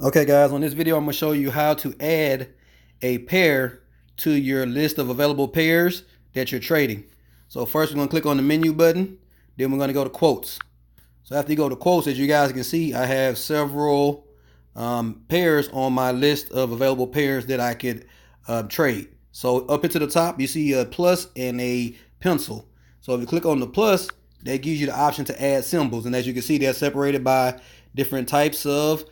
Okay guys, on this video I'm going to show you how to add a pair to your list of available pairs that you're trading. So first we're going to click on the menu button, then we're going to go to quotes. So after you go to quotes, as you guys can see, I have several pairs on my list of available pairs that I could trade. So up into the top you see a plus and a pencil. So if you click on the plus, that gives you the option to add symbols, and as you can see they're separated by different types of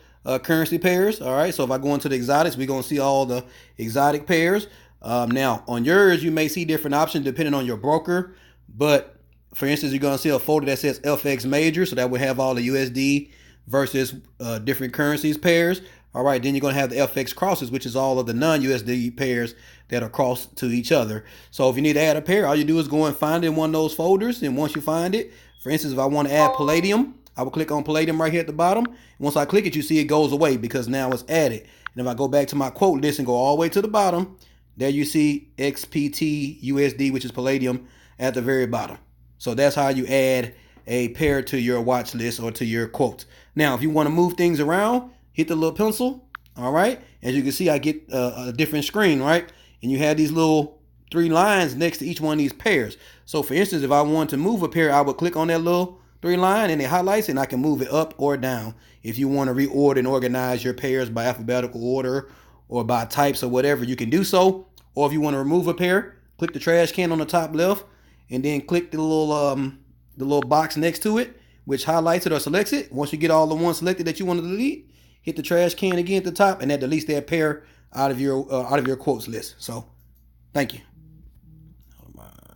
currency pairs. All right, so if I go into the exotics, we're going to see all the exotic pairs. Now on yours you may see different options depending on your broker, but for instance you're going to see a folder that says FX major, so that will have all the USD versus different currencies pairs. All right, then you're going to have the FX crosses, which is all of the non-USD pairs that are crossed to each other. So if you need to add a pair, all you do is go and find it in one of those folders, and once you find it, for instance if I want to add palladium, I will click on palladium right here at the bottom. And once I click it, you see it goes away because now it's added. And if I go back to my quote list and go all the way to the bottom, there you see XPT USD, which is palladium, at the very bottom. So that's how you add a pair to your watch list or to your quotes. Now, if you want to move things around, hit the little pencil. All right. As you can see, I get a different screen, right? And you have these little 3 lines next to each one of these pairs. So for instance, if I want to move a pair, I would click on that little 3 line and it highlights, and I can move it up or down. If you want to reorder and organize your pairs by alphabetical order or by types or whatever, you can do so. Or if you want to remove a pair, click the trash can on the top left and then click the little box next to it, which highlights it or selects it. Once you get all the ones selected that you want to delete, hit the trash can again at the top, and that deletes that pair out of your quotes list. So thank you.